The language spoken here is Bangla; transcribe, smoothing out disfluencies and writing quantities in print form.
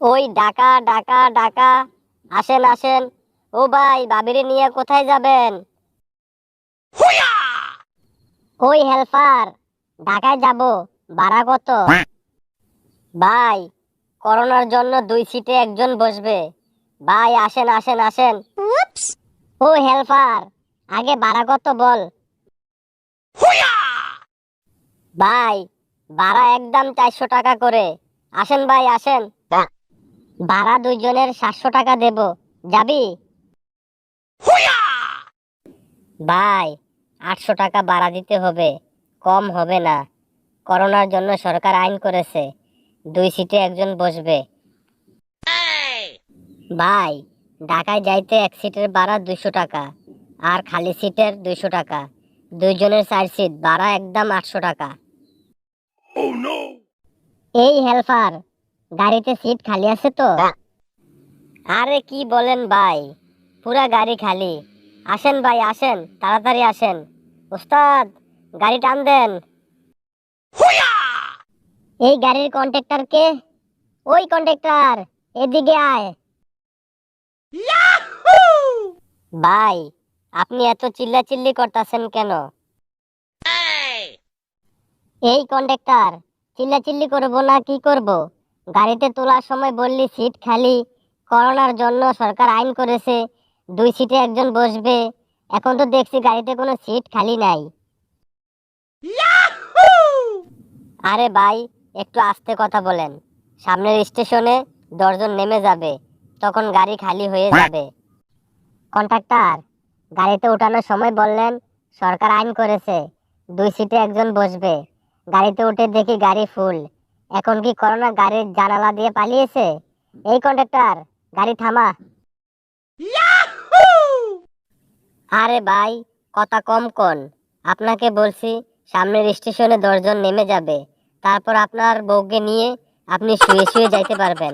ওই ডাকা ডাকা ডাকা, আসেন আসেন। ও ভাই, বাবিরে নিয়ে কোথায় যাবেন? ওই হেল্পার, ঢাকায় যাব, ভাড়া কত? ভাই, করোনার জন্য 2 সিটে একজন বসবে। ভাই আসেন আসেন আসেন। ও হেল্পার, আগে ভাড়া কত বল। ভাই, ভাড়া একদম 400 টাকা করে। আসেন ভাই আসেন। ভাড়া দুইজনের 700 টাকা দেব, যাবি? ভাই, 800 টাকা ভাড়া দিতে হবে, কম হবে না। করোনার জন্য সরকার আইন করেছে, 2 সিটে একজন বসবে। ভাই, ঢাকায় যাইতে 1 সিটের ভাড়া 200 টাকা, আর খালি সিটের 200 টাকা। দুইজনের 4 সিট, ভাড়া একদম 800 টাকা। এই হেল্পার, গাড়িতে সিট খালি আছে তো? আরে কি বলেন ভাই, পুরা গাড়ি খালি। আসেন ভাই আসেন, তাড়াতাড়ি আসেন। উস্তাদ, গাড়ি টান দেন। এই গাড়ির কন্ট্রাক্টর কে? ওই কন্ট্রাক্টর, এদিকে আয়। ভাই, আপনি এত চিল্লাচিল্লি করতেছেন কেন? এই কন্ডাক্টর, চিল্লাচিল্লি করব না কি করব? গাড়িতে তোলার সময় বললি সিট খালি, করোনার জন্য সরকার আইন করেছে 2 সিটে একজন বসবে। এখন তো দেখছি গাড়িতে কোনো সিট খালি নাই। আরে ভাই, একটু আস্তে কথা বলেন। সামনের স্টেশনে 10 জন নেমে যাবে, তখন গাড়ি খালি হয়ে যাবে। কন্ট্রাক্টর, গাড়িতে ওঠানোর সময় বললেন সরকার আইন করেছে 2 সিটে একজন বসবে। গাড়িতে উঠে দেখি গাড়ি ফুল। এখন কি করোনা গাড়ির জানালা দিয়ে পালিয়েছে? এই কন্ট্রাক্টর, গাড়ি থামা। আরে ভাই, কথা কম কোন। আপনাকে বলছি সামনের স্টেশনে 10 জন নেমে যাবে, তারপর আপনার বউকে নিয়ে আপনি শুয়ে শুয়ে যাইতে পারবেন।